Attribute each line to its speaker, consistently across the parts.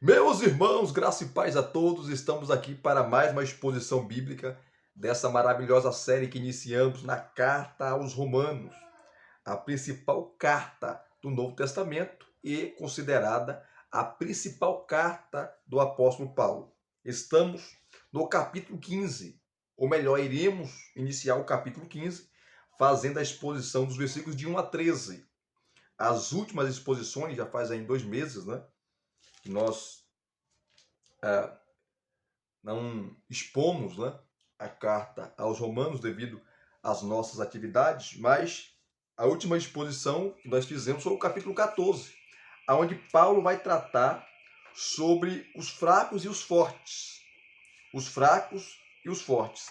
Speaker 1: Meus irmãos, graça e paz a todos, estamos aqui para mais uma exposição bíblica dessa maravilhosa série que iniciamos na Carta aos Romanos, a principal carta do Novo Testamento e considerada a principal carta do apóstolo Paulo. Estamos no capítulo 15, ou melhor, iremos iniciar o capítulo 15, fazendo a exposição dos versículos de 1 a 13. As últimas exposições, já faz aí 2 meses, né? Nós não expomos, né, a carta aos Romanos devido às nossas atividades, mas a última exposição que nós fizemos foi o capítulo 14, onde Paulo vai tratar sobre os fracos e os fortes. Os fracos e os fortes.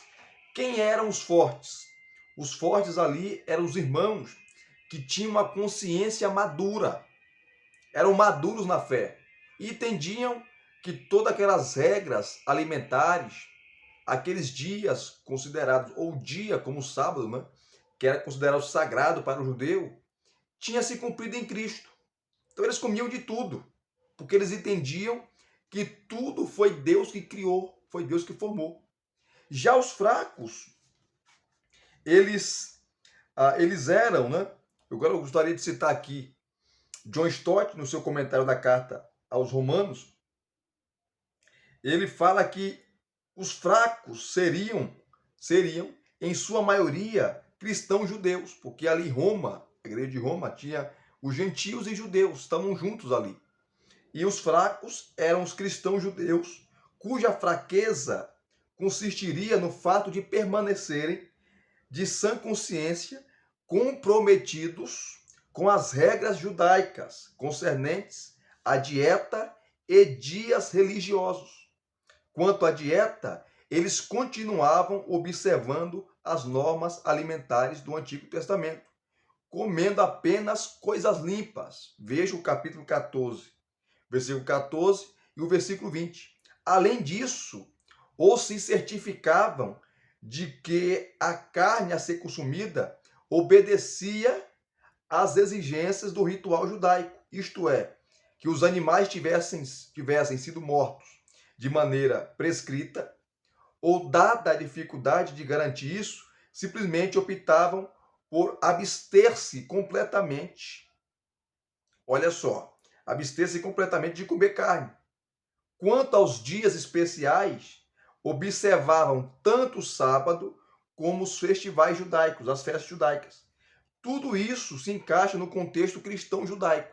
Speaker 1: Quem eram os fortes? Os fortes ali eram os irmãos que tinham uma consciência madura, eram maduros na fé e entendiam que todas aquelas regras alimentares, aqueles dias considerados, ou dia como o sábado, né, que era considerado sagrado para o judeu, tinha se cumprido em Cristo. Então eles comiam de tudo, porque eles entendiam que tudo foi Deus que criou, foi Deus que formou. Já os fracos, eles eram, né? Agora eu gostaria de citar aqui John Stott, no seu comentário da carta aos Romanos, ele fala que os fracos seriam, em sua maioria, cristãos judeus, porque ali em Roma, a igreja de Roma, tinha os gentios e judeus, estavam juntos ali. E os fracos eram os cristãos judeus, cuja fraqueza consistiria no fato de permanecerem de sã consciência comprometidos com as regras judaicas concernentes à dieta e dias religiosos. Quanto à dieta, eles continuavam observando as normas alimentares do Antigo Testamento, comendo apenas coisas limpas. Veja o capítulo 14, versículo 14 e o versículo 20. Além disso, ou se certificavam de que a carne a ser consumida obedecia às exigências do ritual judaico, isto é, que os animais tivessem sido mortos de maneira prescrita, ou dada a dificuldade de garantir isso, simplesmente optavam por abster-se completamente. Olha só, abster-se completamente de comer carne. Quanto aos dias especiais, observavam tanto o sábado como os festivais judaicos, as festas judaicas. Tudo isso se encaixa no contexto cristão judaico.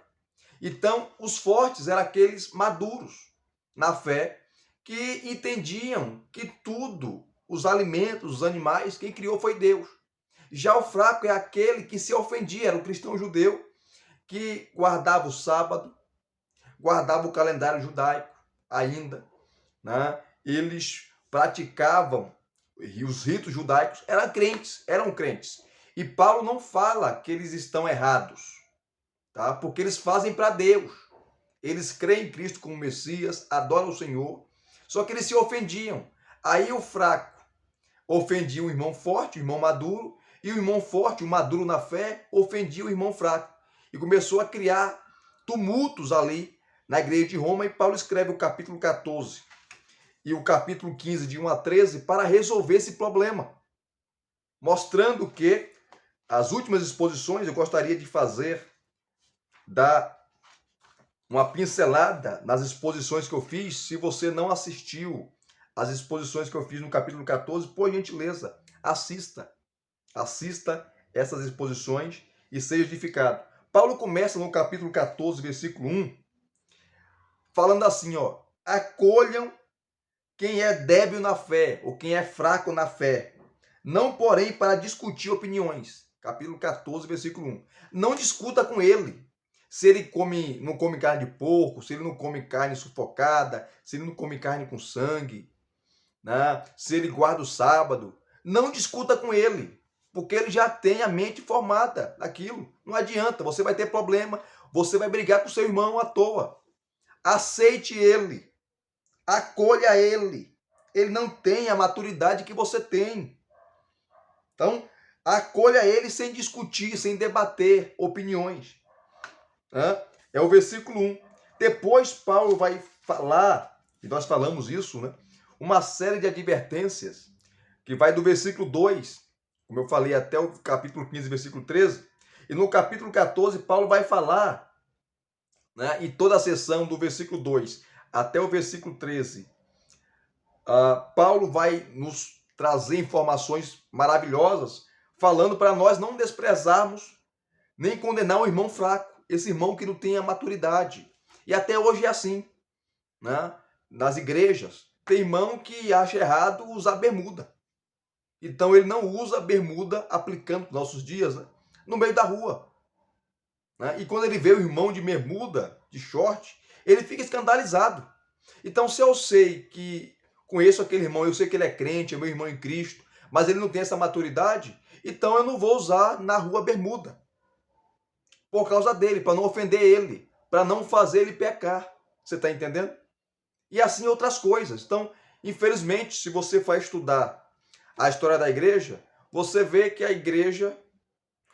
Speaker 1: Então, os fortes eram aqueles maduros na fé, que entendiam que tudo, os alimentos, os animais, quem criou foi Deus. Já o fraco é aquele que se ofendia, era o cristão judeu, que guardava o sábado, guardava o calendário judaico ainda, né? Eles praticavam, e os ritos judaicos eram crentes. E Paulo não fala que eles estão errados, tá? Porque eles fazem para Deus. Eles creem em Cristo como Messias, adoram o Senhor, só que eles se ofendiam. Aí o fraco ofendia o irmão forte, o irmão maduro, e o irmão forte, o maduro na fé, ofendia o irmão fraco. E começou a criar tumultos ali na igreja de Roma, e Paulo escreve o capítulo 14 e o capítulo 15, de 1 a 13, para resolver esse problema, mostrando que as últimas exposições eu gostaria de fazer uma pincelada nas exposições que eu fiz. Se você não assistiu às exposições que eu fiz no capítulo 14, por gentileza, assista essas exposições e seja edificado. Paulo começa no capítulo 14, versículo 1, falando assim, ó: acolham quem é débil na fé, ou quem é fraco na fé, não porém para discutir opiniões. Capítulo 14, versículo 1. Não discuta com ele se ele não come carne de porco, se ele não come carne sufocada, se ele não come carne com sangue, né? Se ele guarda o sábado. Não discuta com ele, porque ele já tem a mente formada naquilo. Não adianta, você vai ter problema, você vai brigar com o seu irmão à toa. Aceite ele, acolha ele. Ele não tem a maturidade que você tem. Então, acolha ele sem discutir, sem debater opiniões. É o versículo 1. Depois Paulo vai falar, e nós falamos isso, né? Uma série de advertências que vai do versículo 2, como eu falei, até o capítulo 15, versículo 13. E no capítulo 14, Paulo vai falar, né, em toda a sessão do versículo 2 até o versículo 13, Paulo vai nos trazer informações maravilhosas, falando para nós não desprezarmos nem condenar o irmão fraco, esse irmão que não tem a maturidade. E até hoje é assim, né? Nas igrejas, tem irmão que acha errado usar bermuda. Então ele não usa bermuda aplicando nos nossos dias, né? No meio da rua. Né? E quando ele vê o irmão de bermuda, de short, ele fica escandalizado. Então, se eu sei que conheço aquele irmão, eu sei que ele é crente, é meu irmão em Cristo, mas ele não tem essa maturidade, então eu não vou usar na rua bermuda. Por causa dele, para não ofender ele, para não fazer ele pecar. Você está entendendo? E assim outras coisas. Então, infelizmente, se você for estudar a história da igreja, você vê que a igreja,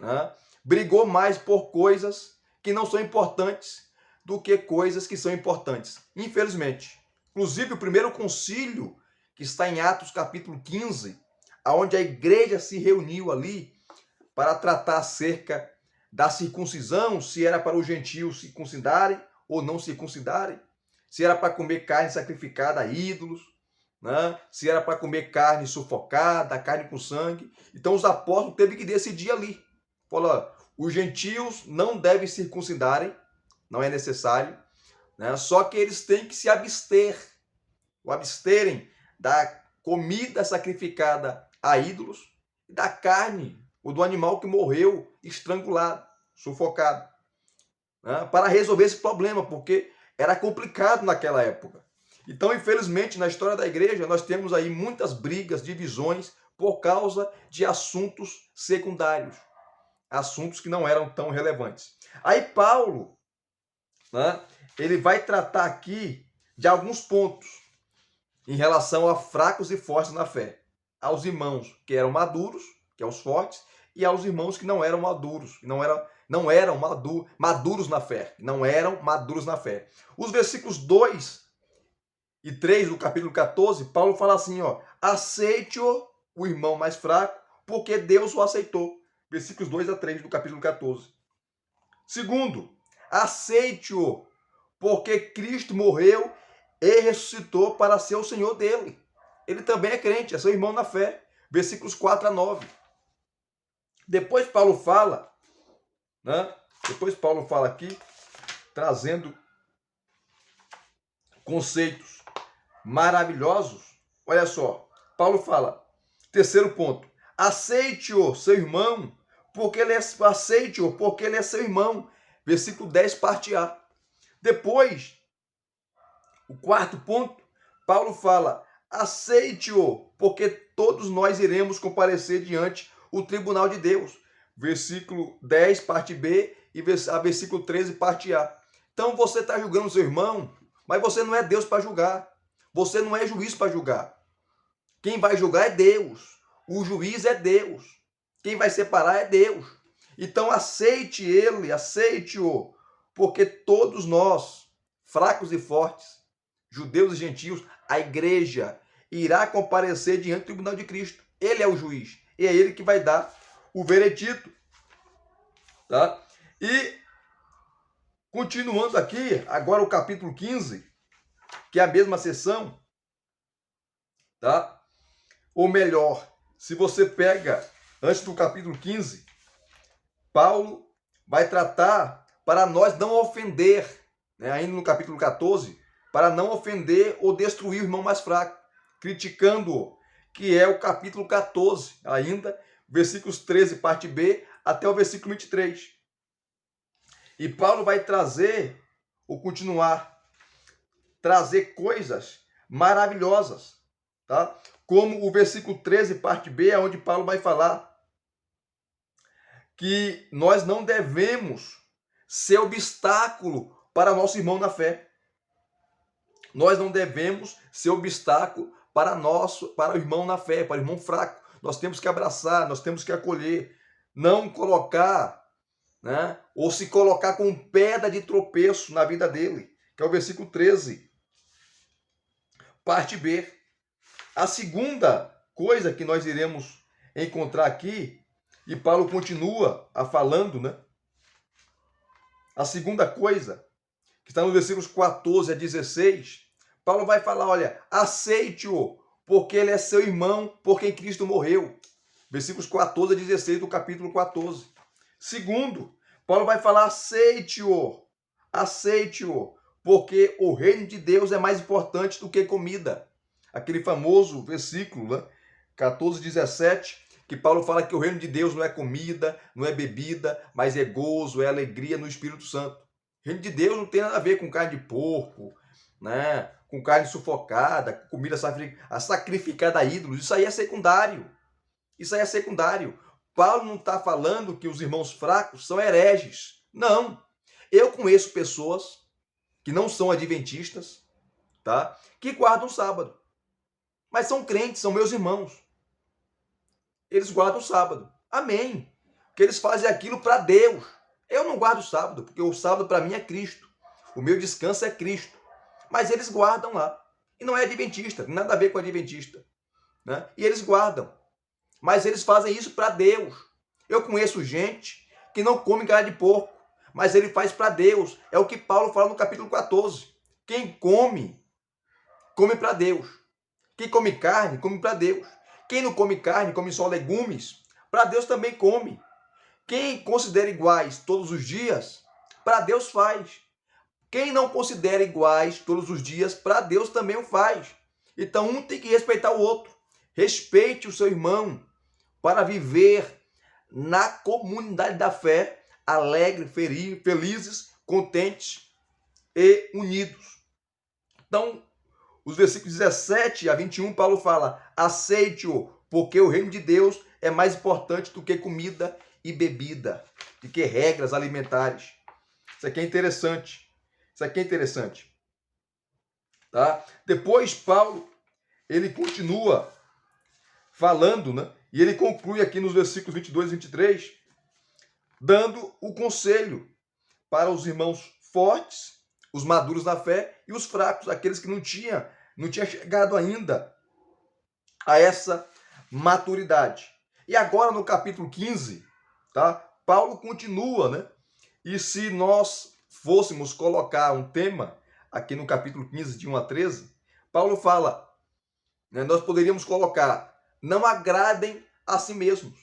Speaker 1: né, brigou mais por coisas que não são importantes do que coisas que são importantes. Infelizmente. Inclusive, o primeiro concílio, que está em Atos capítulo 15, onde a igreja se reuniu ali para tratar acerca da circuncisão, se era para os gentios circuncidarem ou não circuncidarem, se era para comer carne sacrificada a ídolos, né? Se era para comer carne sufocada, carne com sangue. Então os apóstolos teve que decidir ali. Falou, os gentios não devem circuncidarem, não é necessário, né? Só que eles têm que se absterem da comida sacrificada a ídolos e da carne ou do animal que morreu estrangulado, sufocado, né? Para resolver esse problema, porque era complicado naquela época. Então, infelizmente, na história da igreja, nós temos aí muitas brigas, divisões, por causa de assuntos secundários, assuntos que não eram tão relevantes. Aí Paulo, né, ele vai tratar aqui de alguns pontos em relação a fracos e fortes na fé. Aos irmãos que eram maduros, que são os fortes, e aos irmãos que não eram maduros, que não eram maduros na fé, não eram maduros na fé. Os versículos 2 e 3 do capítulo 14, Paulo fala assim, ó, aceite-o, o irmão mais fraco, porque Deus o aceitou. Versículos 2 a 3 do capítulo 14. Segundo, aceite-o, porque Cristo morreu e ressuscitou para ser o Senhor dele. Ele também é crente, é seu irmão na fé. Versículos 4 a 9. Depois Paulo fala, né? Depois Paulo fala aqui, trazendo conceitos maravilhosos. Olha só, Paulo fala, terceiro ponto, aceite-o, seu irmão, porque ele é, aceite-o, porque ele é seu irmão. Versículo 10, parte A. Depois, o quarto ponto, Paulo fala, aceite-o, porque todos nós iremos comparecer diante o tribunal de Deus. Versículo 10, parte B, e a versículo 13, parte A. Então você está julgando seu irmão, mas você não é Deus para julgar. Você não é juiz para julgar. Quem vai julgar é Deus. O juiz é Deus. Quem vai separar é Deus. Então aceite ele, aceite-o, porque todos nós, fracos e fortes, judeus e gentios, a igreja irá comparecer diante do tribunal de Cristo. Ele é o juiz. E é ele que vai dar o veredito. Tá? E, continuando aqui, agora o capítulo 15, que é a mesma sessão, tá? Ou melhor, se você pega antes do capítulo 15, Paulo vai tratar para nós não ofender, né? Ainda no capítulo 14, para não ofender ou destruir o irmão mais fraco, criticando-o, que é o capítulo 14, ainda, versículos 13, parte B, até o versículo 23. E Paulo vai trazer, ou continuar, trazer coisas maravilhosas, tá? Como o versículo 13, parte B, é onde Paulo vai falar que nós não devemos ser obstáculo para nosso irmão na fé. Nós não devemos ser obstáculo para o irmão na fé, para o irmão fraco. Nós temos que abraçar, nós temos que acolher, não colocar, ou se colocar com pedra de tropeço na vida dele, que é o versículo 13. Parte B. A segunda coisa que nós iremos encontrar aqui, e Paulo continua falando, né? A segunda coisa, que está nos versículos 14 a 16, Paulo vai falar, olha, aceite-o, porque ele é seu irmão, por quem Cristo morreu. Versículos 14 a 16 do capítulo 14. Segundo, Paulo vai falar, aceite-o, porque o reino de Deus é mais importante do que comida. Aquele famoso versículo, né? 14, 17, que Paulo fala que o reino de Deus não é comida, não é bebida, mas é gozo, é alegria no Espírito Santo. O reino de Deus não tem nada a ver com carne de porco, né? Com carne sufocada, com comida sacrificada a ídolos. Isso aí é secundário. Isso aí é secundário. Paulo não está falando que os irmãos fracos são hereges. Não. Eu conheço pessoas que não são adventistas, tá? Que guardam o sábado. Mas são crentes, são meus irmãos. Eles guardam o sábado. Amém. Porque eles fazem aquilo para Deus. Eu não guardo o sábado, porque o sábado para mim é Cristo. O meu descanso é Cristo. Mas eles guardam lá. E não é adventista, tem nada a ver com adventista. Né? E eles guardam. Mas eles fazem isso para Deus. Eu conheço gente que não come carne de porco, mas ele faz para Deus. É o que Paulo fala no capítulo 14. Quem come, come para Deus. Quem come carne, come para Deus. Quem não come carne, come só legumes, para Deus também come. Quem considera iguais todos os dias, para Deus faz. Quem não considera iguais todos os dias, para Deus também o faz. Então um tem que respeitar o outro. Respeite o seu irmão para viver na comunidade da fé, alegre, felizes, contentes e unidos. Então, os versículos 17 a 21, Paulo fala, aceite-o, porque o reino de Deus é mais importante do que comida e bebida, do que regras alimentares. Isso aqui é interessante. Isso aqui é interessante. Tá? Depois, Paulo, ele continua falando, né? E ele conclui aqui nos versículos 22 e 23, dando o conselho para os irmãos fortes, os maduros na fé, e os fracos, aqueles que não tinham chegado ainda a essa maturidade. E agora no capítulo 15, tá? Paulo continua, né? E se nós fôssemos colocar um tema aqui no capítulo 15, de 1 a 13, Paulo fala, né, nós poderíamos colocar, não agradem a si mesmos,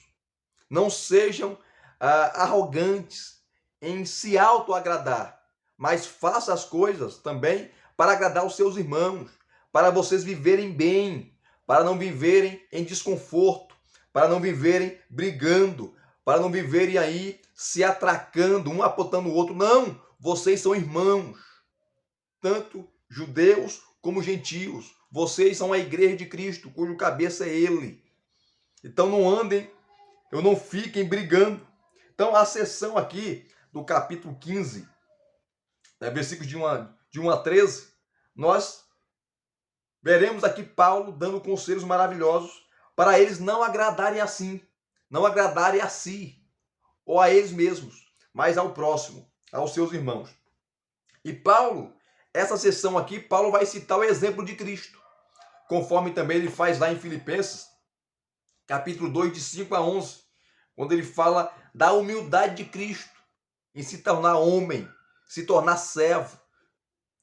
Speaker 1: não sejam arrogantes em se autoagradar, mas faça as coisas também para agradar os seus irmãos, para vocês viverem bem, para não viverem em desconforto, para não viverem brigando, para não viverem aí se atracando, um apontando o outro. Não, vocês são irmãos, tanto judeus como gentios. Vocês são a igreja de Cristo, cujo cabeça é Ele. Então não andem, ou não fiquem brigando. Então a seção aqui do capítulo 15, versículos de 1 a 13, nós veremos aqui Paulo dando conselhos maravilhosos para eles não agradarem assim, não agradarem a si, ou a eles mesmos, mas ao próximo, aos seus irmãos. E Paulo, essa seção aqui, Paulo vai citar o exemplo de Cristo, conforme também ele faz lá em Filipenses, capítulo 2, de 5 a 11, quando ele fala da humildade de Cristo, em se tornar homem, se tornar servo,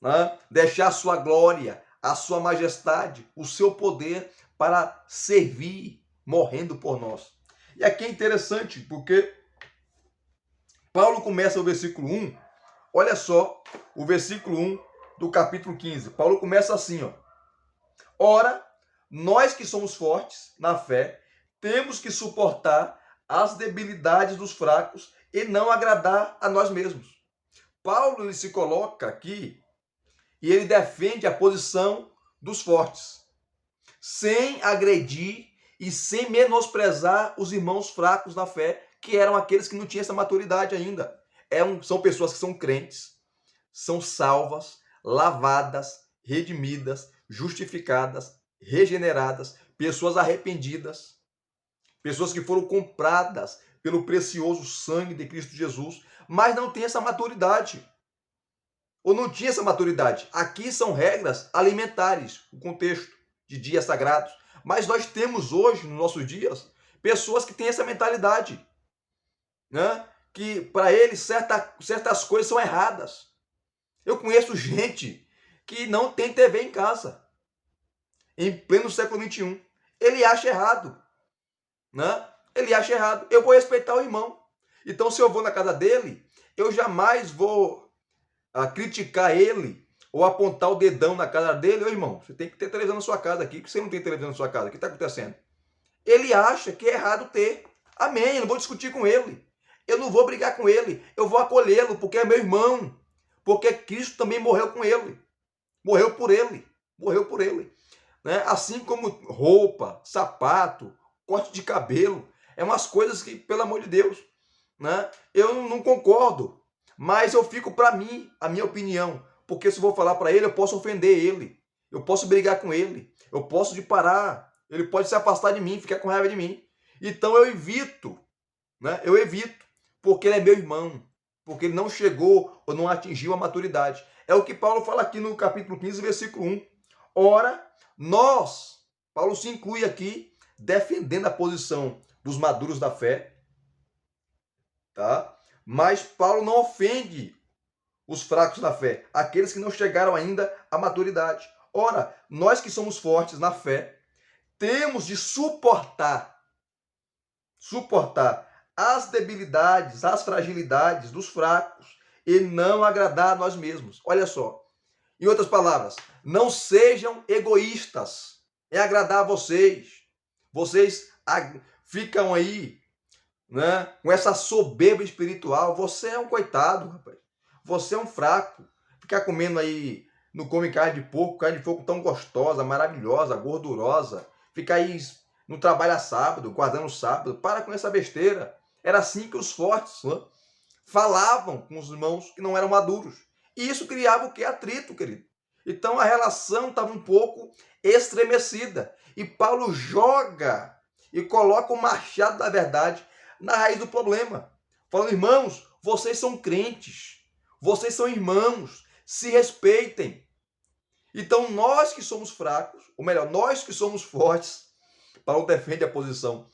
Speaker 1: né? Deixar a sua glória, a sua majestade, o seu poder para servir, morrendo por nós. E aqui é interessante, porque Paulo começa o versículo 1, olha só, o versículo 1 do capítulo 15. Paulo começa assim, ó. Ora, nós que somos fortes na fé, temos que suportar as debilidades dos fracos e não agradar a nós mesmos. Paulo ele se coloca aqui e ele defende a posição dos fortes, sem agredir e sem menosprezar os irmãos fracos na fé, que eram aqueles que não tinham essa maturidade ainda. São pessoas que são crentes, são salvas, lavadas, redimidas, justificadas, regeneradas, pessoas arrependidas, pessoas que foram compradas pelo precioso sangue de Cristo Jesus, mas não tem essa maturidade. ou não tinha essa maturidade. Aqui são regras alimentares, o contexto de dias sagrados. Mas nós temos hoje, nos nossos dias, pessoas que têm essa mentalidade, né? Que para eles certas coisas são erradas. Eu conheço gente que não tem TV em casa, em pleno século XXI. Ele acha errado, né? Ele acha errado. Eu vou respeitar o irmão. Então, se eu vou na casa dele, eu jamais vou criticar ele ou apontar o dedão na cara dele. Ô, irmão, você tem que ter televisão na sua casa aqui, porque você não tem televisão na sua casa. O que está acontecendo? Ele acha que é errado ter. Amém, eu não vou discutir com ele. Eu não vou brigar com ele. Eu vou acolhê-lo, porque é meu irmão. Porque Cristo também morreu com ele. Morreu por ele. Morreu por ele. Né? Assim como roupa, sapato, corte de cabelo. É umas coisas que, pelo amor de Deus, né? Eu não concordo. Mas eu fico para mim, a minha opinião. Porque se eu vou falar para ele, eu posso ofender ele. Eu posso brigar com ele. Eu posso de parar. Ele pode se afastar de mim, ficar com raiva de mim. Então eu evito, né? Eu evito, porque ele é meu irmão. Porque ele não chegou ou não atingiu a maturidade. É o que Paulo fala aqui no capítulo 15, versículo 1. Ora, nós, Paulo se inclui aqui, defendendo a posição dos maduros da fé, tá? Mas Paulo não ofende os fracos da fé, aqueles que não chegaram ainda à maturidade. Ora, nós que somos fortes na fé, temos de suportar as debilidades, as fragilidades dos fracos e não agradar a nós mesmos. Olha só. Em outras palavras, não sejam egoístas em agradar a vocês. Vocês ficam aí, né, com essa soberba espiritual. Você é um coitado, rapaz. Você é um fraco. Ficar comendo aí, não come carne de porco tão gostosa, maravilhosa, gordurosa. Ficar aí, não trabalha sábado, guardando sábado. Para com essa besteira. Era assim que os fortes, né, falavam com os irmãos que não eram maduros. E isso criava o que? Atrito, querido. Então a relação estava um pouco estremecida. E Paulo joga e coloca o machado da verdade na raiz do problema. Falando, irmãos, vocês são crentes. Vocês são irmãos. Se respeitem. Então nós que somos fracos, ou melhor, nós que somos fortes, Paulo defende a posição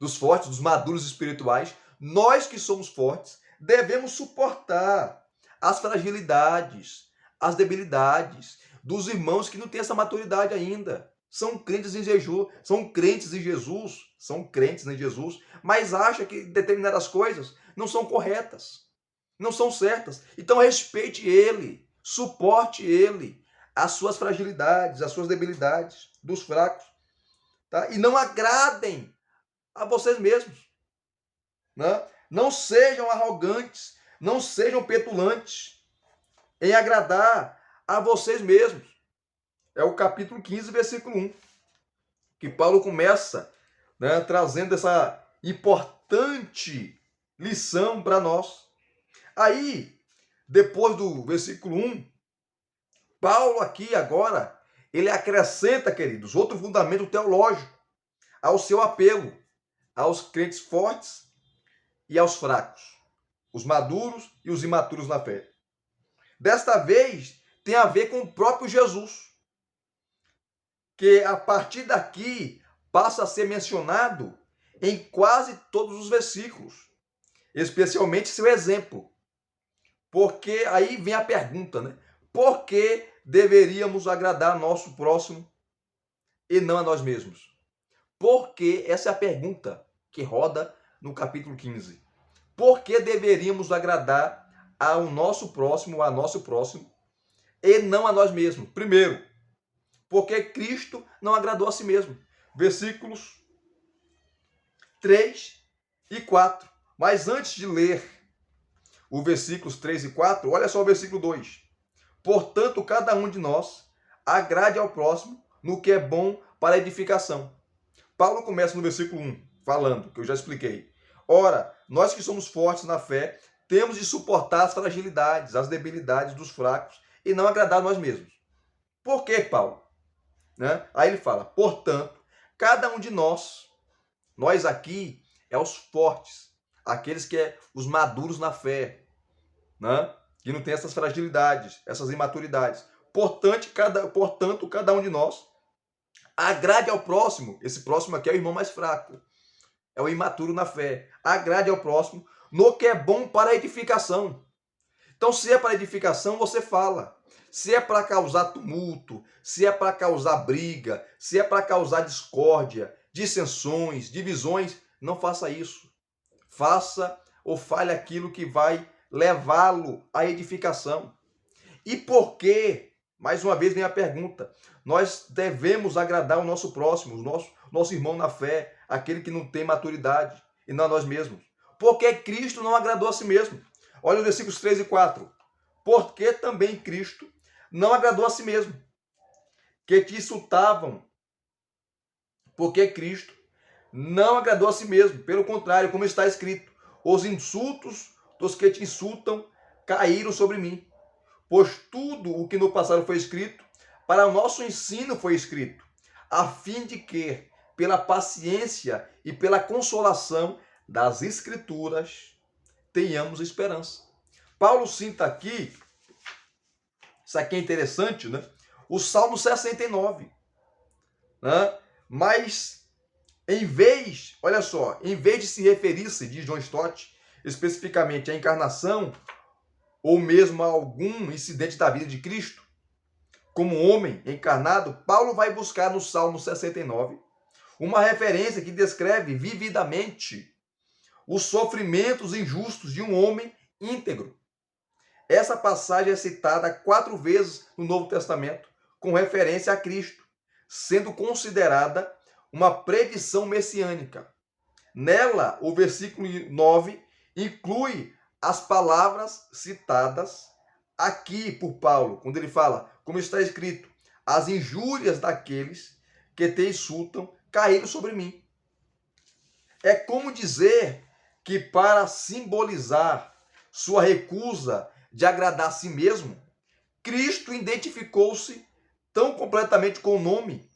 Speaker 1: dos fortes, dos maduros espirituais, nós que somos fortes, devemos suportar as fragilidades, as debilidades dos irmãos que não têm essa maturidade ainda. São crentes em jejum, são crentes em Jesus, mas acham que determinadas coisas não são corretas, não são certas. Então respeite ele, suporte ele, as suas fragilidades, as suas debilidades dos fracos, tá? E não agradem a vocês mesmos, né? Não sejam arrogantes, não sejam petulantes em agradar a vocês mesmos. É o capítulo 15, versículo 1, que Paulo começa, né, trazendo essa importante lição para nós. Aí, depois do versículo 1, Paulo aqui agora, ele acrescenta, queridos, outro fundamento teológico ao seu apelo aos crentes fortes e aos fracos, os maduros e os imaturos na fé. Desta vez, tem a ver com o próprio Jesus, que a partir daqui passa a ser mencionado em quase todos os versículos, especialmente seu exemplo. Porque aí vem a pergunta, né? Por que deveríamos agradar nosso próximo e não a nós mesmos? Porque essa é a pergunta que roda no capítulo 15. Por que deveríamos agradar ao nosso próximo, a nosso próximo, e não a nós mesmos? Primeiro, porque Cristo não agradou a si mesmo. Versículos 3 e 4. Mas antes de ler os versículos 3 e 4, olha só o versículo 2. Portanto, cada um de nós agrade ao próximo no que é bom para a edificação. Paulo começa no versículo 1, falando, que eu já expliquei. Ora, nós que somos fortes na fé, temos de suportar as fragilidades, as debilidades dos fracos e não agradar a nós mesmos. Por que, Paulo? Né? Aí ele fala, portanto, cada um de nós aqui é os fortes, aqueles que é os maduros na fé, né? que não tem essas fragilidades, essas imaturidades. Portanto, cada um de nós agrade ao próximo. Esse próximo aqui é o irmão mais fraco, é o imaturo na fé. Agrade ao próximo no que é bom para a edificação. Então, se é para edificação, você fala. Se é para causar tumulto, se é para causar briga, se é para causar discórdia, dissensões, divisões, não faça isso. Faça ou fale aquilo que vai levá-lo à edificação. E por quê? Mais uma vez vem a pergunta. Nós devemos agradar o nosso próximo, o nosso irmão na fé, aquele que não tem maturidade, e não a nós mesmos. Porque Cristo não agradou a si mesmo. Olha os versículos 3 e 4. Porque também Cristo não agradou a si mesmo, que te insultavam. Porque Cristo não agradou a si mesmo. Pelo contrário, como está escrito, os insultos dos que te insultam caíram sobre mim. Pois tudo o que no passado foi escrito, para o nosso ensino foi escrito, a fim de que, pela paciência e pela consolação das Escrituras, tenhamos esperança. Paulo cita aqui, isso aqui é interessante, né? O Salmo 69. Né? Mas, olha só, em vez de se referir-se, diz John Stott, especificamente à encarnação, ou mesmo a algum incidente da vida de Cristo, como homem encarnado, Paulo vai buscar no Salmo 69 uma referência que descreve vividamente os sofrimentos injustos de um homem íntegro. Essa passagem é citada 4 vezes no Novo Testamento, com referência a Cristo, sendo considerada uma predição messiânica. Nela, o versículo 9 inclui as palavras citadas aqui por Paulo, quando ele fala, como está escrito, as injúrias daqueles que te insultam caíram sobre mim. É como dizer que, para simbolizar sua recusa de agradar a si mesmo, Cristo identificou-se tão completamente com o nome,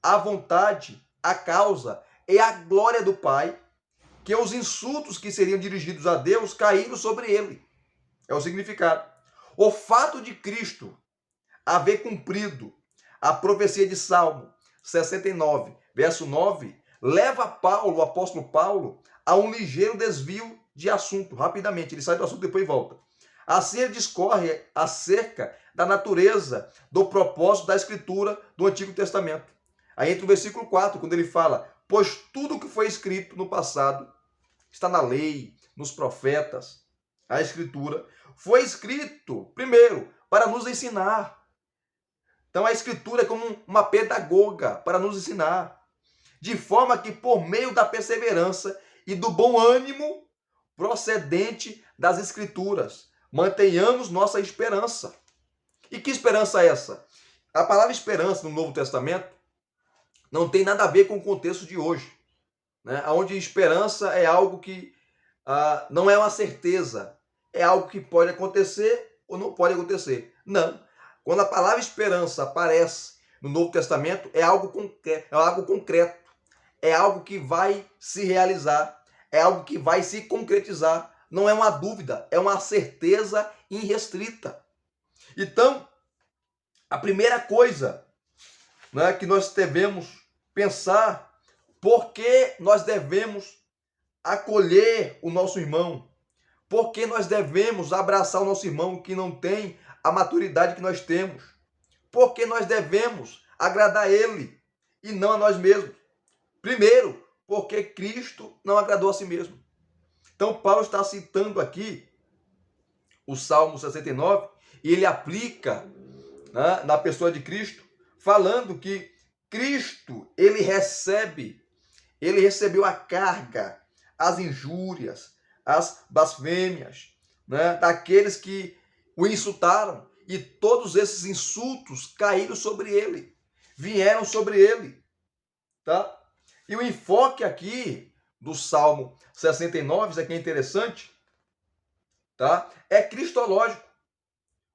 Speaker 1: a vontade, a causa e a glória do Pai, que os insultos que seriam dirigidos a Deus caíram sobre ele. É o significado. O fato de Cristo haver cumprido a profecia de Salmo 69, verso 9, leva Paulo, o apóstolo Paulo, a um ligeiro desvio de assunto. Rapidamente, ele sai do assunto e depois volta. Assim ele discorre acerca da natureza, do propósito da Escritura do Antigo Testamento. Aí entra o versículo 4, quando ele fala, pois tudo o que foi escrito no passado está na lei, nos profetas, a Escritura, foi escrito, primeiro, para nos ensinar. Então a Escritura é como uma pedagoga para nos ensinar, de forma que por meio da perseverança e do bom ânimo procedente das Escrituras, mantenhamos nossa esperança. E que esperança é essa? A palavra esperança no Novo Testamento não tem nada a ver com o contexto de hoje, né? Onde esperança é algo que não é uma certeza, é algo que pode acontecer ou não pode acontecer. Não. Quando a palavra esperança aparece no Novo Testamento, é algo concreto, é algo que vai se realizar, é algo que vai se concretizar. Não é uma dúvida, é uma certeza irrestrita. Então, a primeira coisa, né, que nós devemos pensar, por que nós devemos acolher o nosso irmão? Por que nós devemos abraçar o nosso irmão que não tem a maturidade que nós temos? Por que nós devemos agradar ele e não a nós mesmos? Primeiro, porque Cristo não agradou a si mesmo. Então, Paulo está citando aqui o Salmo 69 e ele aplica, né, na pessoa de Cristo, falando que Cristo, ele recebeu a carga, as injúrias, as blasfêmias, né, daqueles que o insultaram, e todos esses insultos caíram sobre ele, vieram sobre ele, tá? E o enfoque aqui do Salmo 69, isso aqui é interessante, tá? É cristológico,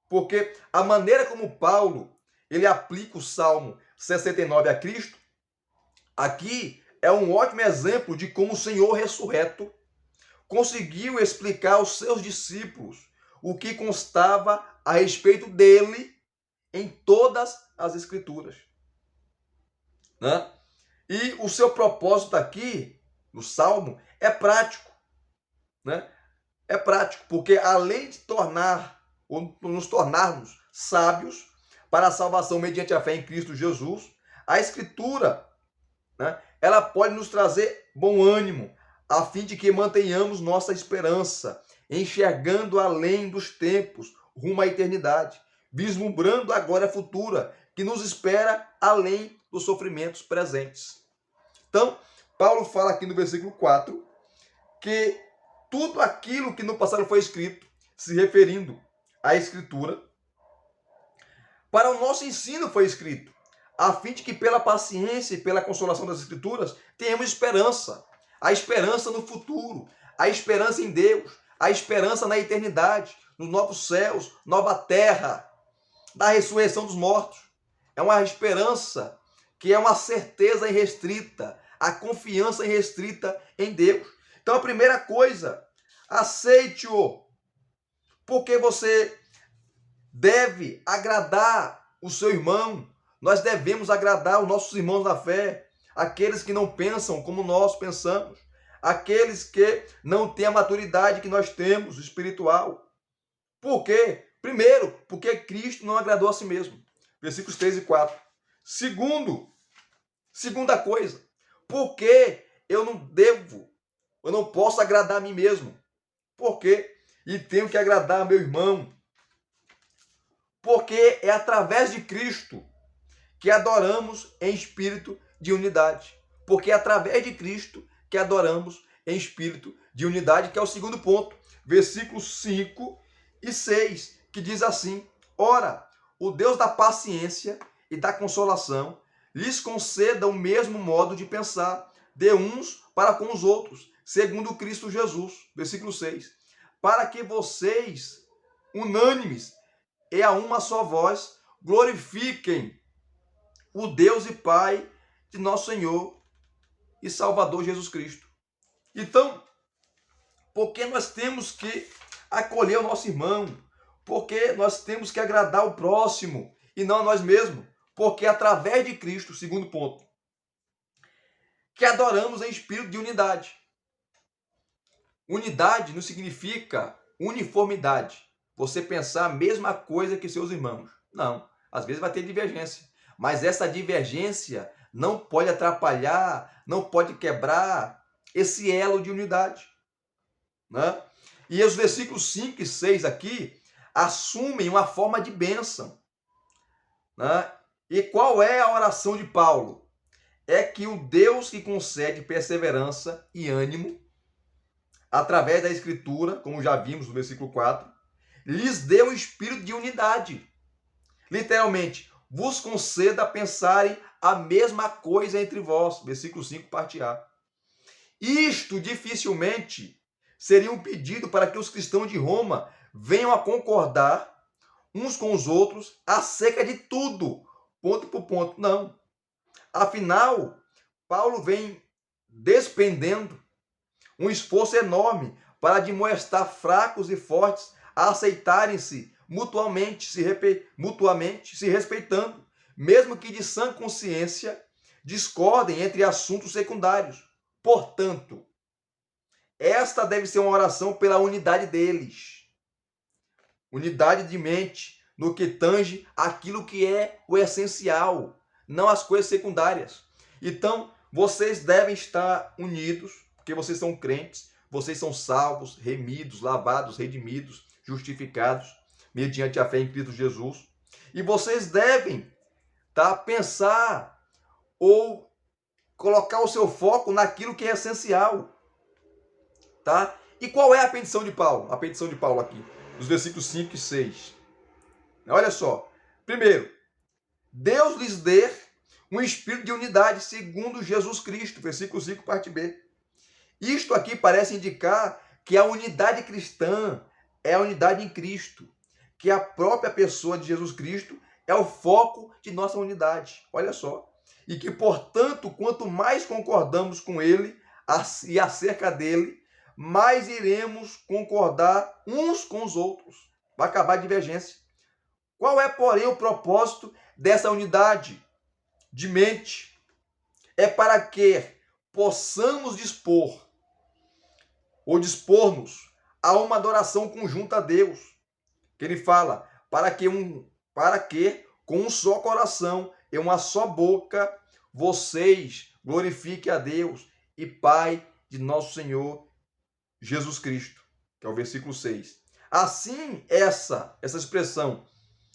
Speaker 1: porque a maneira como Paulo ele aplica o Salmo 69 a Cristo, aqui é um ótimo exemplo de como o Senhor ressurreto conseguiu explicar aos seus discípulos o que constava a respeito dele em todas as Escrituras. Né? E o seu propósito aqui, no Salmo, é prático. Né? É prático, porque além de nos tornarmos sábios para a salvação mediante a fé em Cristo Jesus, a Escritura, né, ela pode nos trazer bom ânimo, a fim de que mantenhamos nossa esperança, enxergando além dos tempos, rumo à eternidade, vislumbrando a glória futura, que nos espera além dos sofrimentos presentes. Então, Paulo fala aqui no versículo 4, que tudo aquilo que no passado foi escrito, se referindo à Escritura, para o nosso ensino foi escrito, a fim de que pela paciência e pela consolação das Escrituras tenhamos esperança. A esperança no futuro, a esperança em Deus, a esperança na eternidade, nos novos céus, nova terra, da ressurreição dos mortos. É uma esperança que é uma certeza irrestrita, a confiança irrestrita em Deus. Então a primeira coisa, aceite-o, porque você deve agradar o seu irmão. Nós devemos agradar os nossos irmãos da fé, aqueles que não pensam como nós pensamos, aqueles que não têm a maturidade que nós temos espiritual. Por quê? Primeiro, porque Cristo não agradou a si mesmo. Versículos 3 e 4. Segunda coisa, porque eu não posso agradar a mim mesmo. Por quê? E tenho que agradar meu irmão. Porque é através de Cristo que adoramos em espírito de unidade. Porque é através de Cristo que adoramos em espírito de unidade, que é o segundo ponto. Versículos 5 e 6, que diz assim: ora, o Deus da paciência e da consolação lhes conceda o mesmo modo de pensar de uns para com os outros, segundo Cristo Jesus. Versículo 6. Para que vocês, unânimes e a uma só voz, glorifiquem o Deus e Pai de nosso Senhor e Salvador Jesus Cristo. Então, porque nós temos que acolher o nosso irmão, porque nós temos que agradar o próximo e não a nós mesmos, porque através de Cristo, segundo ponto, que adoramos em espírito de unidade. Unidade não significa uniformidade, você pensar a mesma coisa que seus irmãos. Não, às vezes vai ter divergência, mas essa divergência não pode atrapalhar, não pode quebrar esse elo de unidade. Né? E os versículos 5 e 6 aqui assumem uma forma de bênção. Né? E qual é a oração de Paulo? É que o Deus que concede perseverança e ânimo, através da Escritura, como já vimos no versículo 4, lhes dê um espírito de unidade. Literalmente, vos conceda pensarem a mesma coisa entre vós. Versículo 5, parte A. Isto dificilmente seria um pedido para que os cristãos de Roma venham a concordar uns com os outros acerca de tudo, ponto por ponto. Não. Afinal, Paulo vem despendendo um esforço enorme para admoestar fracos e fortes a aceitarem-se mutuamente, se respeitando, mesmo que de sã consciência discordem entre assuntos secundários. Portanto, esta deve ser uma oração pela unidade deles. Unidade de mente no que tange aquilo que é o essencial, não as coisas secundárias. Então, vocês devem estar unidos, porque vocês são crentes, vocês são salvos, remidos, lavados, redimidos, justificados, mediante a fé em Cristo Jesus. E vocês devem pensar ou colocar o seu foco naquilo que é essencial. Tá? E qual é a petição de Paulo? A petição de Paulo aqui, nos versículos 5 e 6. Olha só. Primeiro, Deus lhes dê um espírito de unidade segundo Jesus Cristo. Versículo 5, parte B. Isto aqui parece indicar que a unidade cristã é a unidade em Cristo, que a própria pessoa de Jesus Cristo é o foco de nossa unidade. Olha só. E que, portanto, quanto mais concordamos com Ele e acerca dele, mais iremos concordar uns com os outros. Vai acabar a divergência. Qual é, porém, o propósito dessa unidade de mente? É para que possamos dispor-nos a uma adoração conjunta a Deus. Que ele fala, para que com um só coração e uma só boca vocês glorifiquem a Deus e Pai de nosso Senhor Jesus Cristo, que é o versículo 6. Assim, essa expressão,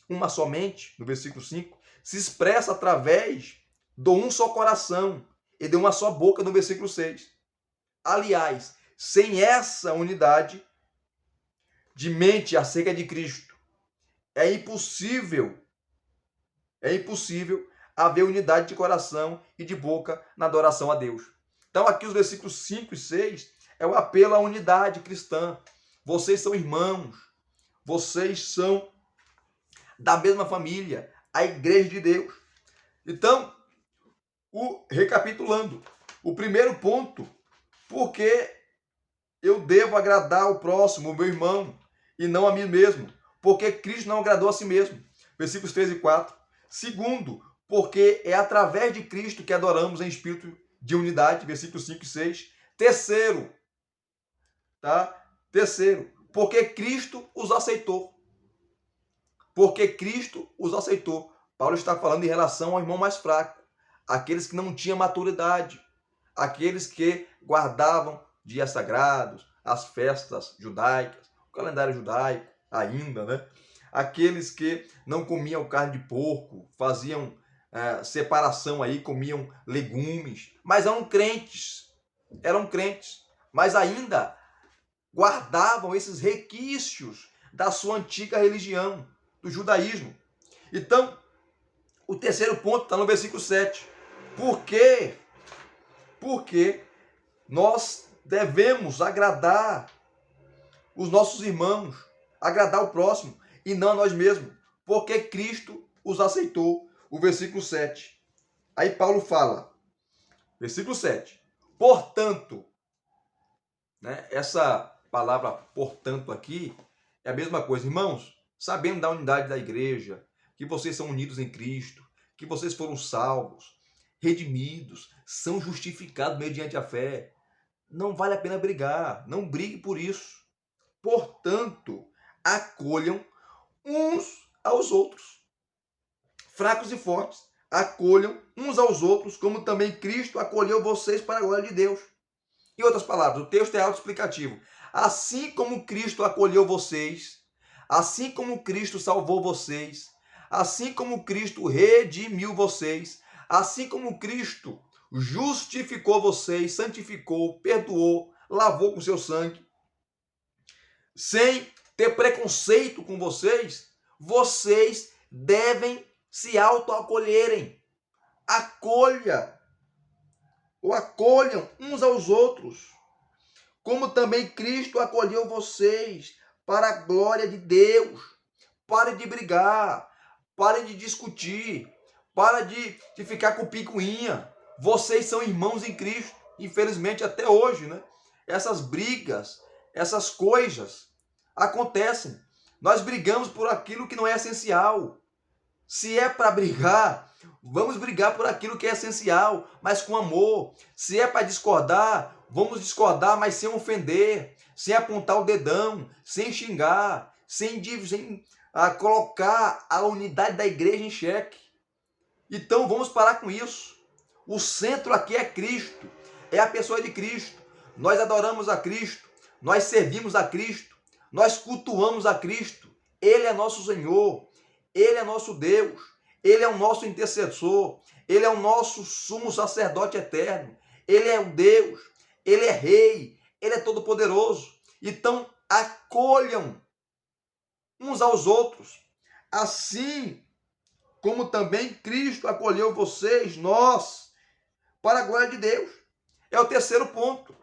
Speaker 1: uma somente, no versículo 5, se expressa através do um só coração e de uma só boca, no versículo 6. Aliás, sem essa unidade de mente acerca de Cristo, é impossível haver unidade de coração e de boca na adoração a Deus. Então, aqui os versículos 5 e 6 é o apelo à unidade cristã. Vocês são irmãos, vocês são da mesma família, a igreja de Deus. Então, recapitulando, o primeiro ponto, porque eu devo agradar ao próximo, o meu irmão, e não a mim mesmo, porque Cristo não agradou a si mesmo. Versículos 3 e 4. Segundo, porque é através de Cristo que adoramos em espírito de unidade, versículos 5 e 6. Terceiro, porque Cristo os aceitou. Porque Cristo os aceitou. Paulo está falando em relação ao irmão mais fraco, aqueles que não tinham maturidade, aqueles que guardavam dias sagrados, as festas judaicas, o calendário judaico ainda, né? Aqueles que não comiam carne de porco, faziam separação aí, comiam legumes, mas eram crentes, mas ainda guardavam esses requisitos da sua antiga religião, do judaísmo. Então, o terceiro ponto está no versículo 7. Por quê? Porque nós devemos agradar os nossos irmãos, agradar o próximo e não a nós mesmos, porque Cristo os aceitou. O versículo 7. Aí Paulo fala, versículo 7. Portanto, né, essa palavra portanto aqui é a mesma coisa. Irmãos, sabendo da unidade da igreja, que vocês são unidos em Cristo, que vocês foram salvos, redimidos, são justificados mediante a fé, não vale a pena brigar, não brigue por isso. Portanto, acolham uns aos outros, fracos e fortes, acolham uns aos outros, como também Cristo acolheu vocês para a glória de Deus. Em outras palavras, o texto é autoexplicativo. Assim como Cristo acolheu vocês, assim como Cristo salvou vocês, assim como Cristo redimiu vocês, assim como Cristo justificou vocês, santificou, perdoou, lavou com seu sangue, sem ter preconceito com vocês, vocês devem se autoacolherem. Acolham uns aos outros, como também Cristo acolheu vocês para a glória de Deus. Pare de brigar, pare de discutir, pare de ficar com picuinha. Vocês são irmãos em Cristo. Infelizmente, até hoje, né? Essas brigas, essas coisas acontecem. Nós brigamos por aquilo que não é essencial. Se é para brigar, vamos brigar por aquilo que é essencial, mas com amor. Se é para discordar, vamos discordar, mas sem ofender, sem apontar o dedão, sem xingar, sem colocar a unidade da igreja em xeque. Então vamos parar com isso. O centro aqui é Cristo, é a pessoa de Cristo. Nós adoramos a Cristo, nós servimos a Cristo, nós cultuamos a Cristo. Ele é nosso Senhor, Ele é nosso Deus, Ele é o nosso intercessor, Ele é o nosso sumo sacerdote eterno, Ele é o Deus, Ele é Rei, Ele é todo-poderoso. Então acolham uns aos outros, assim como também Cristo acolheu vocês, nós, para a glória de Deus. É o terceiro ponto.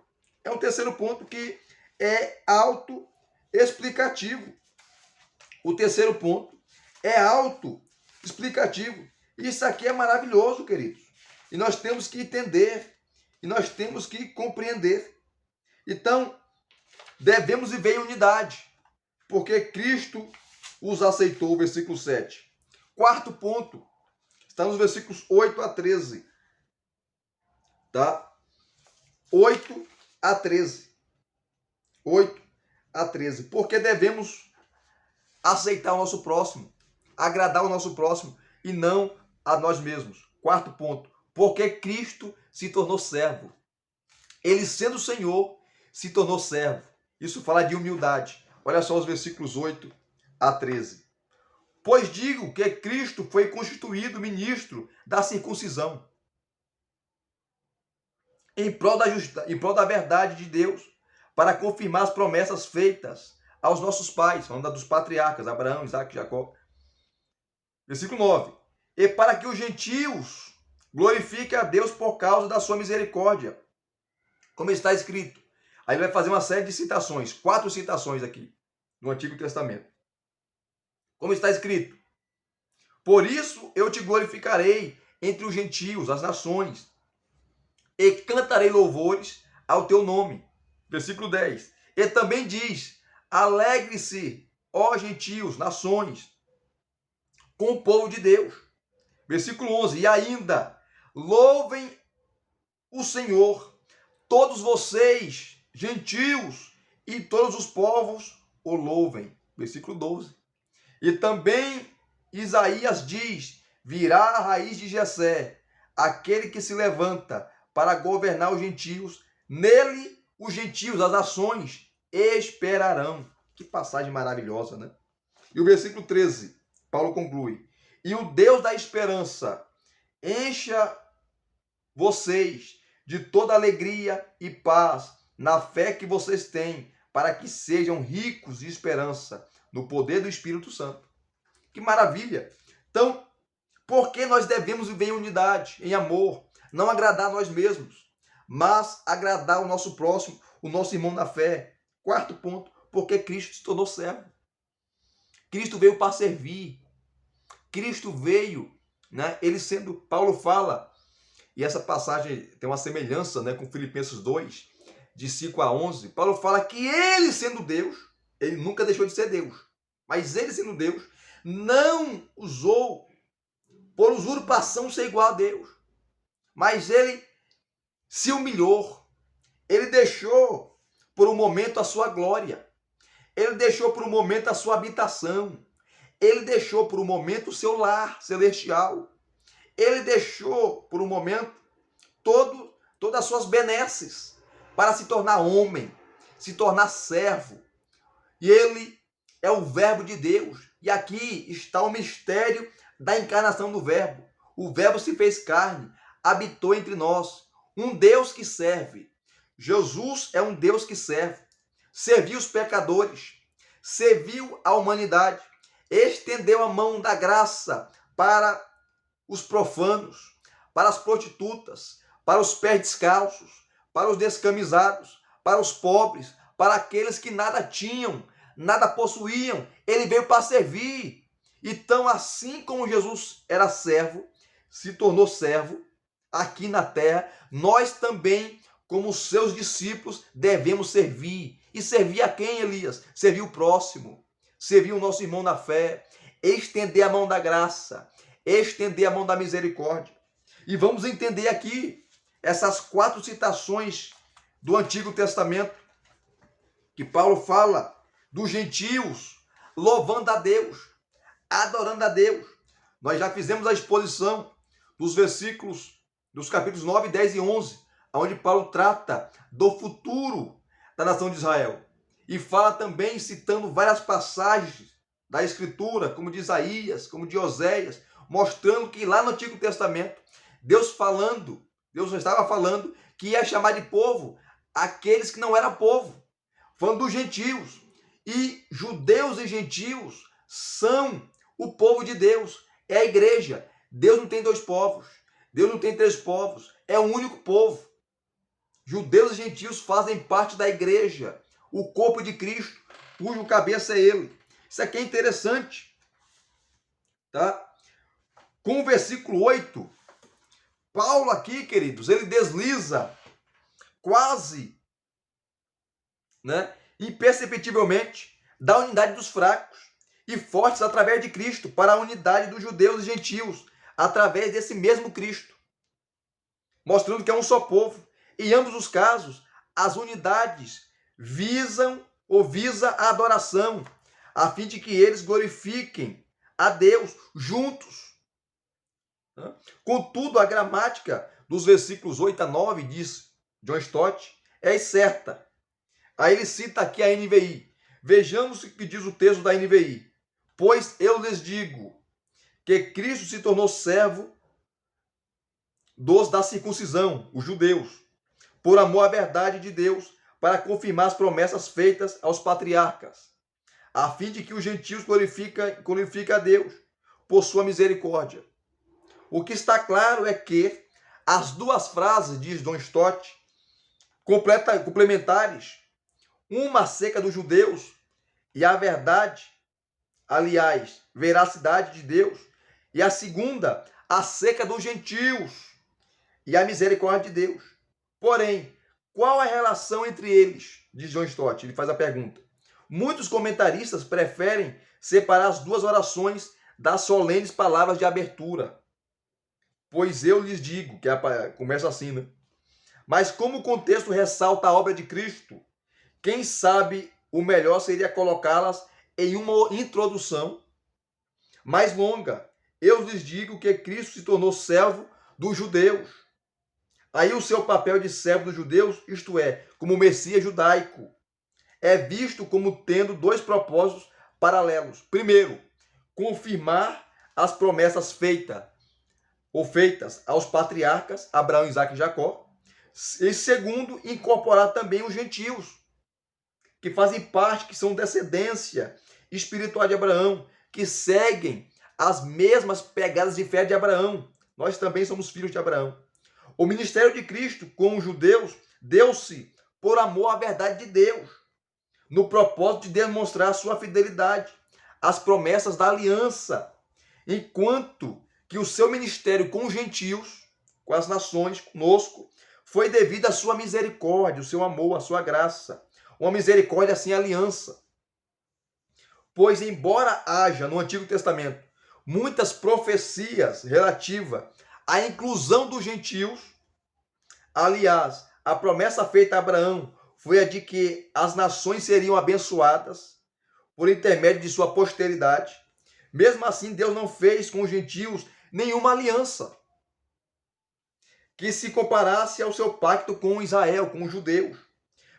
Speaker 1: É um terceiro ponto que é autoexplicativo. O terceiro ponto é autoexplicativo. Isso aqui é maravilhoso, queridos. E nós temos que entender, e nós temos que compreender. Então, devemos viver em unidade, porque Cristo os aceitou, versículo 7. Quarto ponto, está nos versículos 8 a 13. Tá? 8 a 13. 8 a 13. Porque devemos aceitar o nosso próximo, agradar o nosso próximo e não a nós mesmos. Quarto ponto, porque Cristo se tornou servo. Ele, sendo Senhor, se tornou servo. Isso fala de humildade. Olha só os versículos 8 a 13. Pois digo que Cristo foi constituído ministro da circuncisão, em prol da verdade de Deus, para confirmar as promessas feitas aos nossos pais, falando dos patriarcas, Abraão, Isaque e Jacó. Versículo 9. E para que os gentios glorifiquem a Deus por causa da sua misericórdia, como está escrito. Aí ele vai fazer uma série de citações, 4 citações aqui, no Antigo Testamento. Como está escrito. Por isso eu te glorificarei entre os gentios, as nações, e cantarei louvores ao teu nome. Versículo 10. E também diz, alegre-se, ó gentios, nações, com o povo de Deus. Versículo 11. E ainda, louvem o Senhor, todos vocês, gentios, e todos os povos o louvem. Versículo 12. E também Isaías diz, virá a raiz de Jessé, aquele que se levanta para governar os gentios. Nele, os gentios, as nações, esperarão. Que passagem maravilhosa, né? E o versículo 13, Paulo conclui. E o Deus da esperança encha vocês de toda alegria e paz na fé que vocês têm, para que sejam ricos de esperança no poder do Espírito Santo. Que maravilha! Então, por que nós devemos viver em unidade, em amor, não agradar nós mesmos, mas agradar o nosso próximo, o nosso irmão na fé? Quarto ponto, porque Cristo se tornou servo. Cristo veio para servir. Cristo veio, né? Ele sendo, Paulo fala, e essa passagem tem uma semelhança, né, com Filipenses 2, de 5 a 11. Paulo fala que ele sendo Deus, ele nunca deixou de ser Deus, mas ele sendo Deus, não usou por usurpação ser igual a Deus, mas ele se humilhou, ele deixou por um momento a sua glória, ele deixou por um momento a sua habitação, ele deixou por um momento o seu lar celestial, ele deixou por um momento todas as suas benesses para se tornar homem, se tornar servo. E ele é o verbo de Deus. E aqui está o mistério da encarnação do verbo. O verbo se fez carne, habitou entre nós. Um Deus que serve. Jesus é um Deus que serve. Serviu os pecadores, serviu a humanidade, estendeu a mão da graça para os profanos, para as prostitutas, para os pés descalços, para os descamisados, para os pobres, para aqueles que nada tinham, nada possuíam. Ele veio para servir. Então, assim como Jesus era servo, se tornou servo aqui na terra, nós também, como seus discípulos, devemos servir. E servir a quem, Elias? Servir o próximo, servir o nosso irmão na fé, estender a mão da graça, estender a mão da misericórdia. E vamos entender aqui essas 4 citações do Antigo Testamento, que Paulo fala dos gentios louvando a Deus, adorando a Deus. Nós já fizemos a exposição dos versículos dos capítulos 9, 10 e 11, onde Paulo trata do futuro da nação de Israel. E fala também, citando várias passagens da Escritura, como de Isaías, como de Oséias, mostrando que lá no Antigo Testamento, Deus já estava falando que ia chamar de povo aqueles que não eram povo, falando dos gentios. E judeus e gentios são o povo de Deus, é a igreja. Deus não tem 2 povos, Deus não tem 3 povos, é um único povo. Judeus e gentios fazem parte da igreja, o corpo de Cristo, cujo cabeça é ele. Isso aqui é interessante, tá? Com o versículo 8, Paulo aqui, queridos, ele desliza quase, né, imperceptivelmente da unidade dos fracos. e fortes através de Cristo, para a unidade dos judeus e gentios, através desse mesmo Cristo, mostrando que é um só povo. Em ambos os casos, as unidades visa a adoração, a fim de que eles glorifiquem a Deus juntos. Contudo, a gramática dos versículos 8 a 9, diz John Stott, é certa. Aí ele cita aqui a NVI. Vejamos o que diz o texto da NVI. Pois eu lhes digo que Cristo se tornou servo dos da circuncisão, os judeus, por amor à verdade de Deus, para confirmar as promessas feitas aos patriarcas, a fim de que os gentios glorifiquem a Deus por sua misericórdia. O que está claro é que as duas frases, diz John Stott, complementares, uma acerca dos judeus e a verdade, aliás, veracidade de Deus, e a segunda acerca dos gentios e a misericórdia de Deus. Porém, qual a relação entre eles? Diz John Stott, ele faz a pergunta. Muitos comentaristas preferem separar as duas orações das solenes palavras de abertura. Pois eu lhes digo, que começa assim, né? Mas como o contexto ressalta a obra de Cristo, quem sabe o melhor seria colocá-las em uma introdução mais longa. Eu lhes digo que Cristo se tornou servo dos judeus. Aí o seu papel de servo dos judeus, isto é, como Messias judaico, é visto como tendo dois propósitos paralelos. Primeiro, confirmar as promessas feitas aos patriarcas, Abraão, Isaque e Jacó. E segundo, incorporar também os gentios, que fazem parte, que são descendência espiritual de Abraão, que seguem as mesmas pegadas de fé de Abraão. Nós também somos filhos de Abraão. O ministério de Cristo com os judeus deu-se por amor à verdade de Deus, no propósito de demonstrar a sua fidelidade às promessas da aliança, enquanto que o seu ministério com os gentios, com as nações, conosco, foi devido à sua misericórdia, o seu amor, a sua graça. Uma misericórdia sem aliança. Pois, embora haja no Antigo Testamento muitas profecias relativas à inclusão dos gentios, aliás, a promessa feita a Abraão foi a de que as nações seriam abençoadas por intermédio de sua posteridade. Mesmo assim, Deus não fez com os gentios nenhuma aliança que se comparasse ao seu pacto com Israel, com os judeus.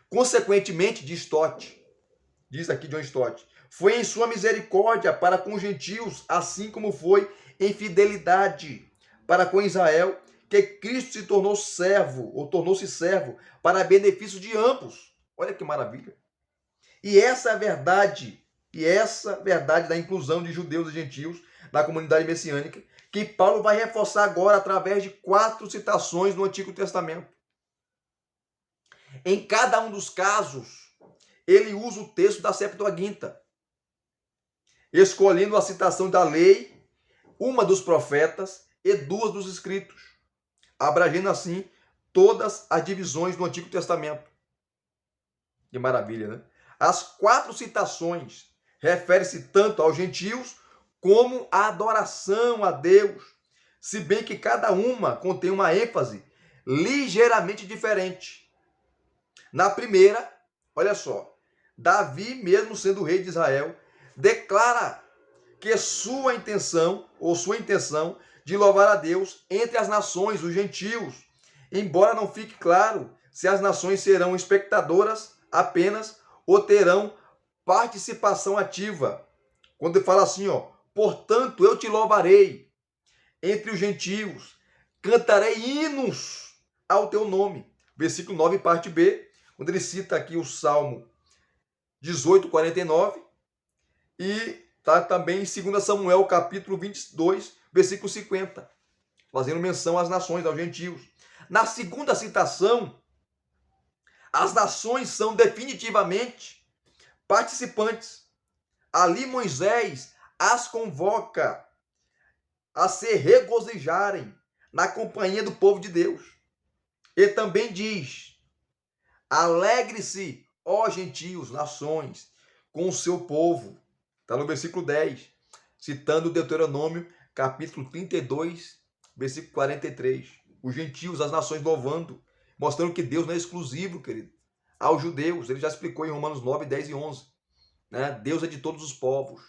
Speaker 1: Consequentemente, diz aqui John Stott, foi em sua misericórdia para com os gentios, assim como foi em fidelidade para com Israel, que Cristo se tornou servo, ou tornou-se servo, para benefício de ambos. Olha que maravilha. E essa verdade da inclusão de judeus e gentios na comunidade messiânica, que Paulo vai reforçar agora através de 4 citações no Antigo Testamento. Em cada um dos casos, ele usa o texto da Septuaginta, escolhendo a citação da lei, uma dos profetas e 2 dos escritos, abrangendo assim todas as divisões do Antigo Testamento. Que maravilha, né? As 4 citações referem-se tanto aos gentios como à adoração a Deus, se bem que cada uma contém uma ênfase ligeiramente diferente. Na primeira, olha só, Davi, mesmo sendo rei de Israel, declara que sua intenção de louvar a Deus entre as nações, os gentios, embora não fique claro se as nações serão espectadoras apenas ou terão participação ativa. Quando ele fala assim, portanto eu te louvarei entre os gentios, cantarei hinos ao teu nome. Versículo 9, parte B, quando ele cita aqui o Salmo 18, 49, e está também em 2 Samuel, capítulo 22, versículo 50, fazendo menção às nações, aos gentios. Na segunda citação, as nações são definitivamente participantes. Ali Moisés as convoca a se regozijarem na companhia do povo de Deus. E também diz: alegre-se, ó gentios, nações, com o seu povo. está no versículo 10, citando Deuteronômio, capítulo 32, versículo 43. Os gentios, as nações louvando, mostrando que Deus não é exclusivo, querido, aos judeus. Ele já explicou em Romanos 9, 10 e 11. Né? Deus é de todos os povos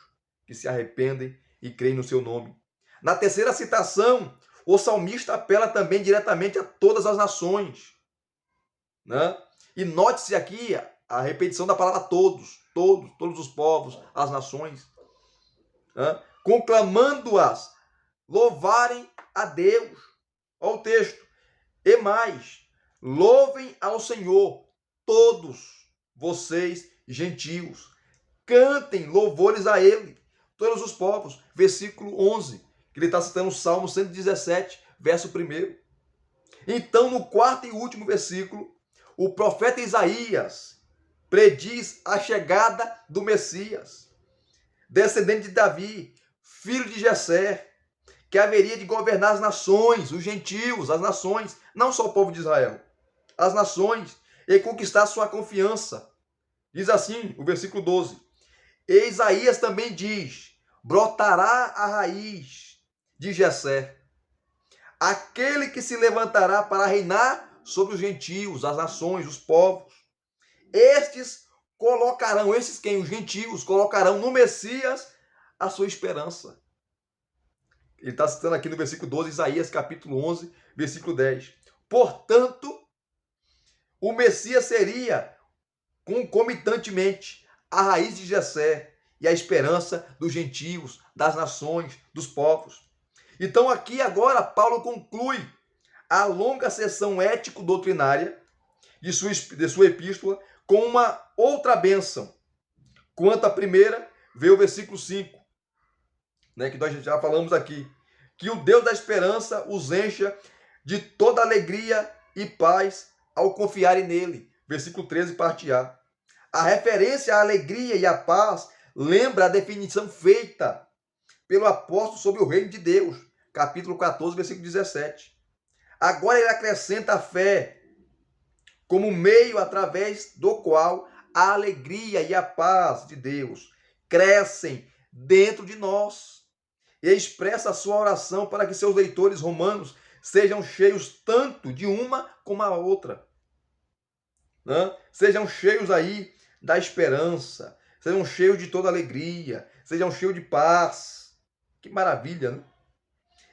Speaker 1: que se arrependem e creem no seu nome. Na terceira citação, o salmista apela também diretamente a todas as nações. Né? E note-se aqui a repetição da palavra todos, todos os povos, as nações, né? Conclamando-as, louvarem a Deus. Olha o texto. E mais, louvem ao Senhor, todos vocês gentios. Cantem louvores a Ele, todos os povos. Versículo 11, que ele está citando o Salmo 117, verso 1. Então, no quarto e último versículo, o profeta Isaías prediz a chegada do Messias, descendente de Davi, filho de Jessé, que haveria de governar as nações, os gentios, as nações, não só o povo de Israel, as nações, e conquistar sua confiança. Diz assim o versículo 12. E Isaías também diz: brotará a raiz de Jessé, aquele que se levantará para reinar sobre os gentios, as nações, os povos. Estes colocarão, esses quem? Os gentios, colocarão no Messias a sua esperança. Ele está citando aqui no versículo 12, Isaías capítulo 11, versículo 10. Portanto, o Messias seria concomitantemente a raiz de Jessé e a esperança dos gentios, das nações, dos povos. Então aqui agora Paulo conclui a longa sessão ético-doutrinária de sua epístola com uma outra bênção. Quanto à primeira, veio o versículo 5, né, que nós já falamos aqui. Que o Deus da esperança os encha de toda alegria e paz ao confiarem nele. Versículo 13, parte A. A referência à alegria e à paz lembra a definição feita pelo apóstolo sobre o reino de Deus. Capítulo 14, versículo 17. Agora ele acrescenta a fé como meio através do qual a alegria e a paz de Deus crescem dentro de nós. E expressa a sua oração para que seus leitores romanos sejam cheios tanto de uma como a outra. Né? Sejam cheios aí da esperança, sejam cheios de toda alegria, sejam cheios de paz. Que maravilha, né?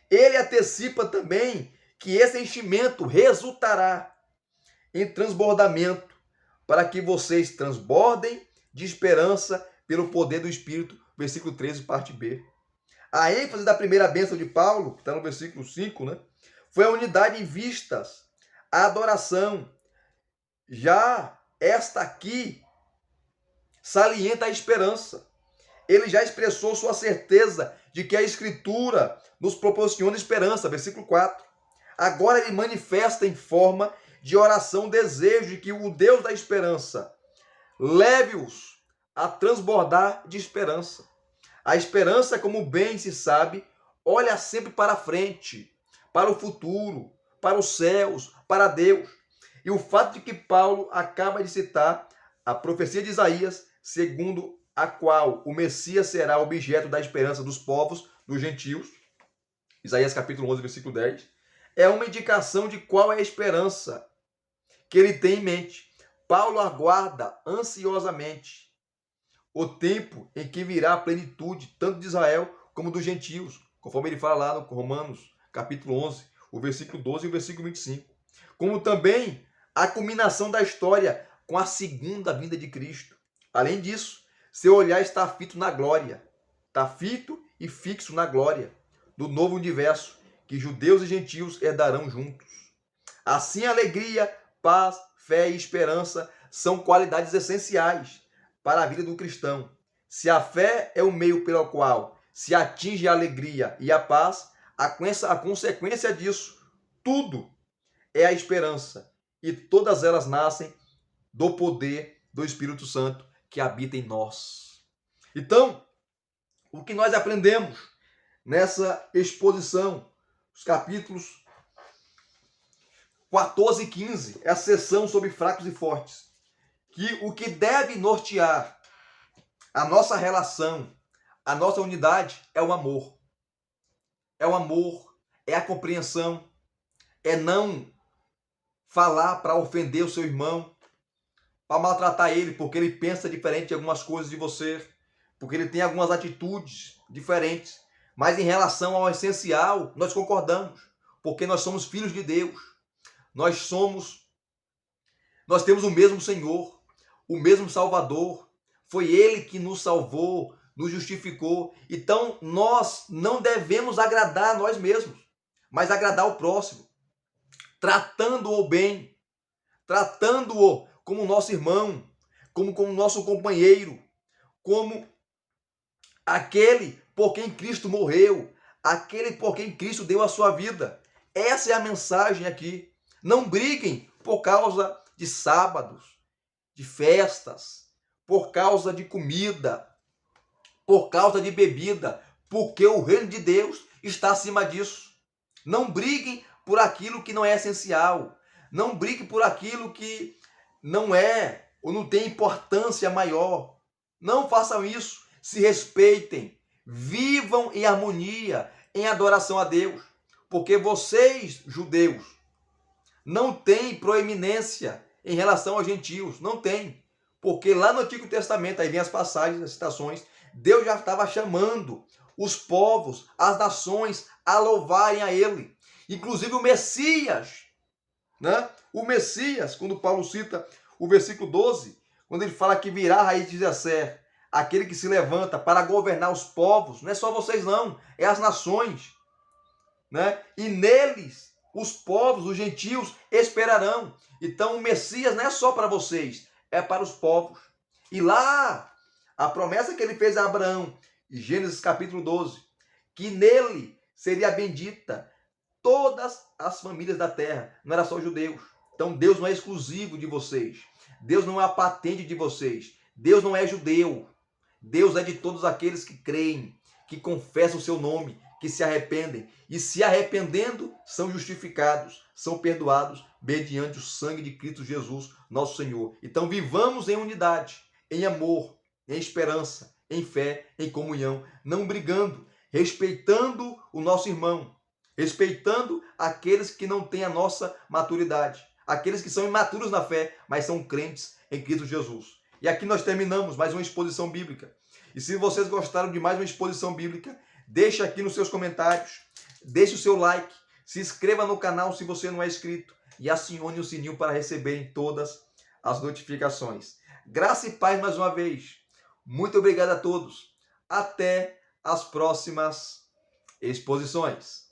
Speaker 1: Ele antecipa também que esse enchimento resultará em transbordamento, para que vocês transbordem de esperança pelo poder do Espírito. Versículo 13, parte B. A ênfase da primeira bênção de Paulo, que está no versículo 5, né, foi a unidade em vistas, a adoração. Já esta aqui salienta a esperança. Ele já expressou sua certeza de que a Escritura nos proporciona esperança. Versículo 4. Agora ele manifesta em forma de oração o desejo de que o Deus da esperança leve-os a transbordar de esperança. A esperança, como bem se sabe, olha sempre para frente, para o futuro, para os céus, para Deus. E o fato de que Paulo acaba de citar a profecia de Isaías, segundo a qual o Messias será objeto da esperança dos povos, dos gentios, Isaías capítulo 11, versículo 10, é uma indicação de qual é a esperança que ele tem em mente. Paulo aguarda ansiosamente o tempo em que virá a plenitude, tanto de Israel como dos gentios, conforme ele fala lá no Romanos, capítulo 11, o versículo 12 e o versículo 25. Como também a culminação da história com a segunda vinda de Cristo. Além disso, seu olhar está fito na glória, está fito e fixo na glória do novo universo, que judeus e gentios herdarão juntos. Assim, alegria, paz, fé e esperança são qualidades essenciais para a vida do cristão. Se a fé é o meio pelo qual se atinge a alegria e a paz, a consequência disso, tudo é a esperança. E todas elas nascem do poder do Espírito Santo que habita em nós. Então, o que nós aprendemos nessa exposição, os capítulos 14 e 15, é a sessão sobre fracos e fortes, que o que deve nortear a nossa relação, A nossa unidade é o amor. É o amor, é a compreensão, é não falar para ofender o seu irmão, para maltratar ele, porque ele pensa diferente de algumas coisas de você, porque ele tem algumas atitudes diferentes. Mas em relação ao essencial, nós concordamos, porque nós somos filhos de Deus. Nós temos o mesmo Senhor, o mesmo Salvador. Foi Ele que nos salvou, nos justificou. Então nós não devemos agradar a nós mesmos, mas agradar o próximo, tratando-o bem, tratando-o como nosso irmão, como nosso companheiro, como aquele por quem Cristo morreu, aquele por quem Cristo deu a sua vida. Essa é a mensagem aqui. Não briguem por causa de sábados, de festas, por causa de comida, por causa de bebida, porque o reino de Deus está acima disso. Não briguem por aquilo que não é essencial. Não briguem por aquilo que não é ou não tem importância maior. Não façam isso. Se respeitem. Vivam em harmonia, em adoração a Deus. Porque vocês, judeus, não têm proeminência em relação aos gentios. Não tem. Porque lá no Antigo Testamento, aí vem as passagens, as citações, Deus já estava chamando os povos, as nações, a louvarem a Ele. Inclusive o Messias, né? O Messias, quando Paulo cita o versículo 12, quando ele fala que virá a raiz de Jessé, aquele que se levanta para governar os povos, não é só vocês não, é as nações, né? E neles os povos, os gentios esperarão. Então o Messias não é só para vocês, é para os povos. E lá, a promessa que ele fez a Abraão, em Gênesis capítulo 12, que nele seria bendita todas as famílias da terra, não era só os judeus. Então Deus não é exclusivo de vocês. Deus não é a patente de vocês. Deus não é judeu. Deus é de todos aqueles que creem, que confessam o seu nome, que se arrependem. E se arrependendo, são justificados, são perdoados mediante o sangue de Cristo Jesus, nosso Senhor. Então vivamos em unidade, em amor, em esperança, em fé, em comunhão, não brigando, respeitando o nosso irmão, respeitando aqueles que não têm a nossa maturidade, aqueles que são imaturos na fé, mas são crentes em Cristo Jesus. E aqui nós terminamos mais uma exposição bíblica. E se vocês gostaram de mais uma exposição bíblica, deixe aqui nos seus comentários, deixe o seu like, se inscreva no canal se você não é inscrito e acione o sininho para receberem todas as notificações. Graça e paz mais uma vez. Muito obrigado a todos. Até as próximas exposições.